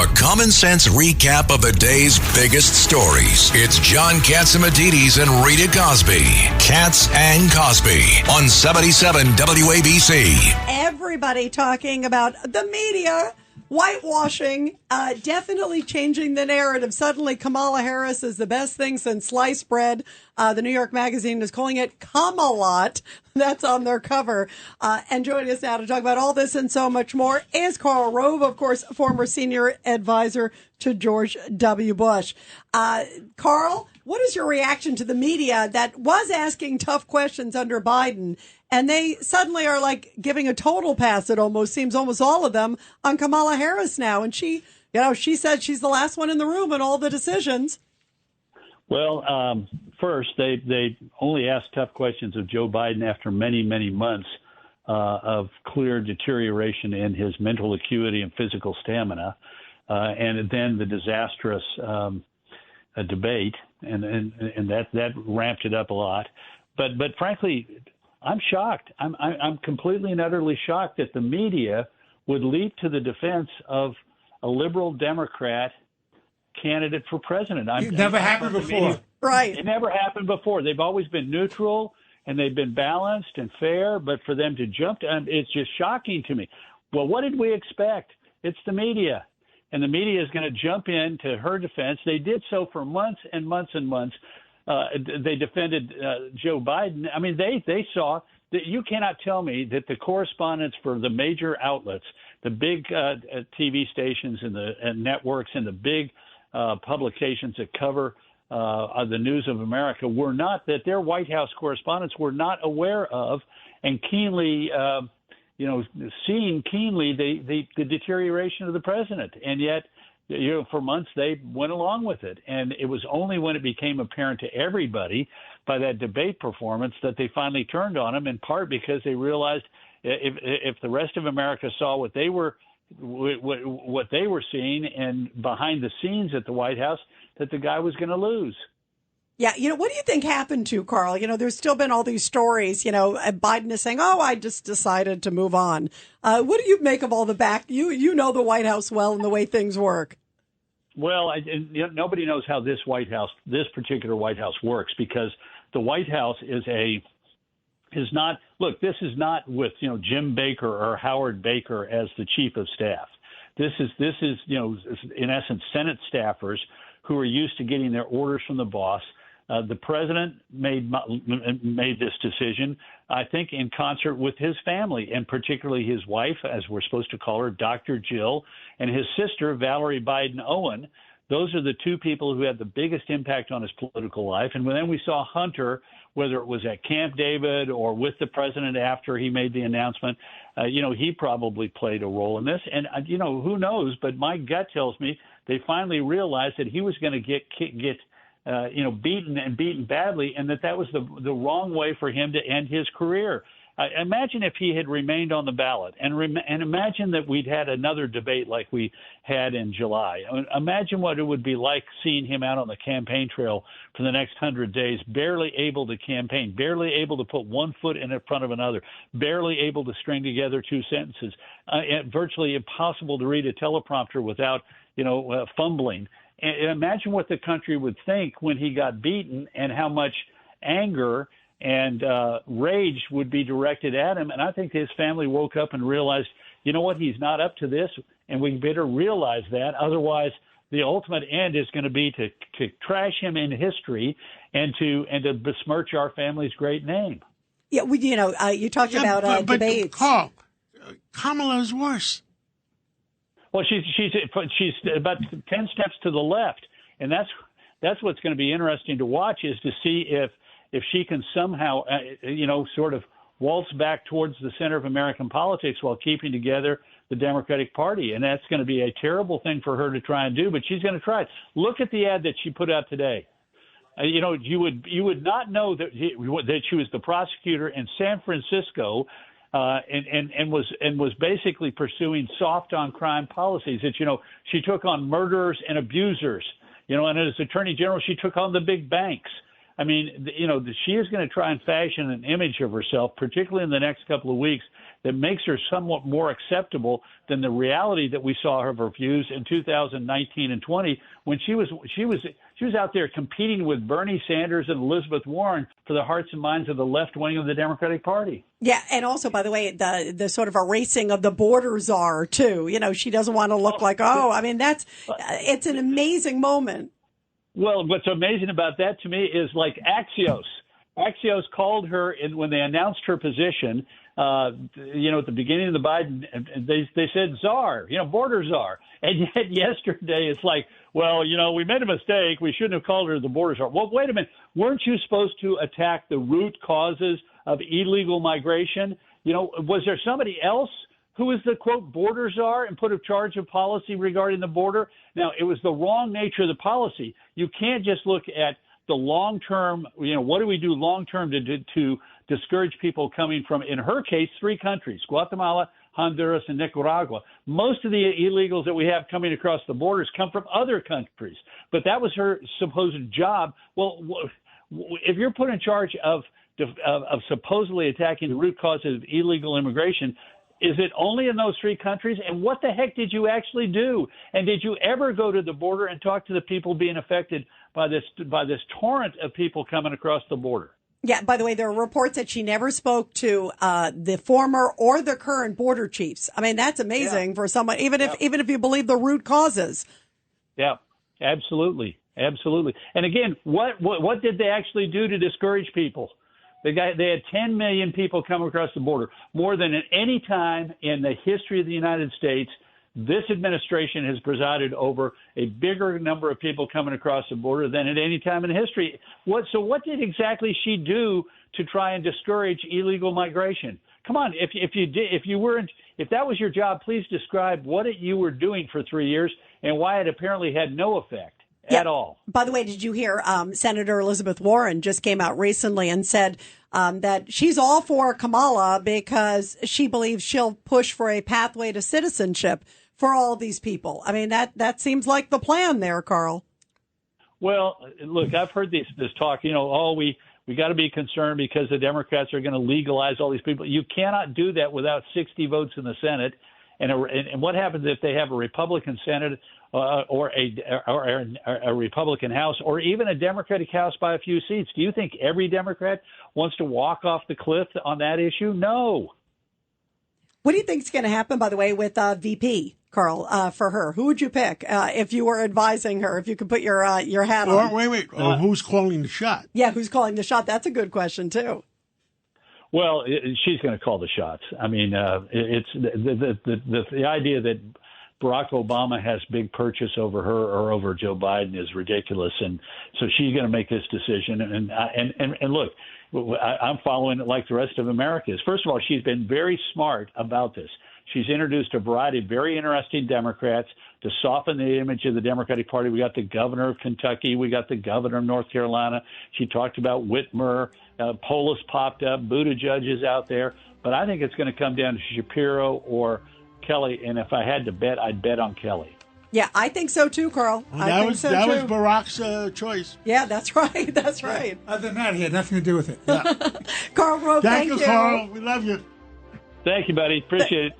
A common sense recap of the day's biggest stories. It's John Catsimatidis and Rita Cosby. Katz and Cosby on 77 WABC. Everybody talking about the media whitewashing, definitely changing the narrative. Suddenly, Kamala Harris is the best thing since sliced bread. The New York Magazine is calling it Camelot. That's on their cover. And joining us now to talk about all this and so much more is Karl Rove, of course, former senior advisor to George W. Bush. Karl, what is your reaction to the media that was asking tough questions under Biden, and they suddenly are like giving a total pass, it almost seems, almost all of them, on Kamala Harris now? And she said she's the last one in the room in all the decisions. Well, first, they only asked tough questions of Joe Biden after many, many months of clear deterioration in his mental acuity and physical stamina, and then the disastrous debate, and that ramped it up a lot. But frankly, I'm shocked. I'm completely and utterly shocked that the media would leap to the defense of a liberal Democrat candidate for president. It never happened before. Right. It never happened before. They've always been neutral and they've been balanced and fair, but for them to jump to, it's just shocking to me. Well, what did we expect? It's the media. And the media is going to jump in to her defense. They did so for months and months and months. They defended Joe Biden. I mean, they saw that. You cannot tell me that the correspondents for the major outlets, the big TV stations and networks and the big publications that cover the news of America that their White House correspondents were not aware of and keenly seeing keenly the deterioration of the president. And yet, for months they went along with it. And it was only when it became apparent to everybody by that debate performance that they finally turned on him, in part because they realized if the rest of America saw what they were seeing and behind the scenes at the White House, that the guy was going to lose. Yeah, what do you think happened to Karl? There's still been all these stories, Biden is saying, oh, I just decided to move on. What do you make of all the you know the White House well and the way things work? Well, nobody knows how this particular White House works, because the White House this is not with, Jim Baker or Howard Baker as the chief of staff. This is, in essence, Senate staffers who are used to getting their orders from the boss. The president made this decision, I think, in concert with his family, and particularly his wife, as we're supposed to call her, Dr. Jill, and his sister, Valerie Biden Owen. Those are the two people who had the biggest impact on his political life. And then we saw Hunter, whether it was at Camp David or with the president after he made the announcement, he probably played a role in this. And, who knows? But my gut tells me they finally realized that he was going to get beaten and beaten badly, and that was the wrong way for him to end his career. Imagine if he had remained on the ballot, and imagine that we'd had another debate like we had in July. Imagine what it would be like seeing him out on the campaign trail for the next 100 days, barely able to campaign, barely able to put one foot in front of another, barely able to string together two sentences, virtually impossible to read a teleprompter without, fumbling. And imagine what the country would think when he got beaten, and how much anger and rage would be directed at him. And I think his family woke up and realized, he's not up to this, and we better realize that. Otherwise, the ultimate end is going to be to trash him in history and to besmirch our family's great name. Yeah, you talked about debates. But Karl, Kamala's worse. Well, she's about 10 steps to the left, and that's what's going to be interesting to watch, is to see if she can somehow, sort of waltz back towards the center of American politics while keeping together the Democratic Party. And that's going to be a terrible thing for her to try and do, but she's going to try it. Look at the ad that she put out today. You would not know that she was the prosecutor in San Francisco, and was basically pursuing soft on crime policies. That she took on murderers and abusers. And as Attorney General, she took on the big banks. I mean, she is going to try and fashion an image of herself, particularly in the next couple of weeks, that makes her somewhat more acceptable than the reality that we saw of her views in 2019 and 20, when she was out there competing with Bernie Sanders and Elizabeth Warren for the hearts and minds of the left wing of the Democratic Party. Yeah, and also, by the way, the sort of erasing of the border czar too. She doesn't want to look like, it's an amazing moment. Well, what's amazing about that to me is like Axios. Axios called her when they announced her position. At the beginning of the Biden, they said czar, border czar. And yet yesterday it's like, well, we made a mistake. We shouldn't have called her the border czar. Well, wait a minute. Weren't you supposed to attack the root causes of illegal migration? Was there somebody else who was the, quote, border czar and put in charge of policy regarding the border? Now, it was the wrong nature of the policy. You can't just look at the long-term, what do we do long-term to discourage people coming from, in her case, 3 countries, Guatemala, Honduras, and Nicaragua. Most of the illegals that we have coming across the borders come from other countries. But that was her supposed job. Well, if you're put in charge of supposedly attacking the root causes of illegal immigration, is it only in those 3 countries? And what the heck did you actually do? And did you ever go to the border and talk to the people being affected by this torrent of people coming across the border? Yeah, by the way, there are reports that she never spoke to the former or the current border chiefs. I mean, that's amazing for someone, even if you believe the root causes. Yeah, absolutely. Absolutely. And again, what did they actually do to discourage people? They had 10 million people come across the border, more than at any time in the history of the United States. This administration has presided over a bigger number of people coming across the border than at any time in history. So what did exactly she do to try and discourage illegal migration? Come on, if that was your job, please describe what you were doing for 3 years and why it apparently had no effect at all. By the way, did you hear Senator Elizabeth Warren just came out recently and said that she's all for Kamala because she believes she'll push for a pathway to citizenship for all these people. I mean, that seems like the plan there, Karl. Well, look, I've heard this talk, we got to be concerned because the Democrats are going to legalize all these people. You cannot do that without 60 votes in the Senate. And what happens if they have a Republican Senate or a Republican House or even a Democratic House by a few seats? Do you think every Democrat wants to walk off the cliff on that issue? No. What do you think is going to happen, by the way, with VP, Karl, for her? Who would you pick if you were advising her, if you could put your hat on? Wait. Who's calling the shot? Yeah, who's calling the shot? That's a good question, too. Well, she's going to call the shots. I mean, it's the idea that Barack Obama has big purchase over her or over Joe Biden is ridiculous, and so she's going to make this decision. And look, I'm following it like the rest of America is. First of all, she's been very smart about this. She's introduced a variety of very interesting Democrats to soften the image of the Democratic Party. We got the governor of Kentucky. We got the governor of North Carolina. She talked about Whitmer. Polis popped up. Buttigieg is out there. But I think it's going to come down to Shapiro or Kelly. And if I had to bet, I'd bet on Kelly. Yeah, I think so too, Karl. Well, that was Barack's choice. Yeah, that's right. That's right. Other than that, he had nothing to do with it. Yeah. Karl Rove, thank you. Thank you, Karl. We love you. Thank you, buddy. Appreciate it.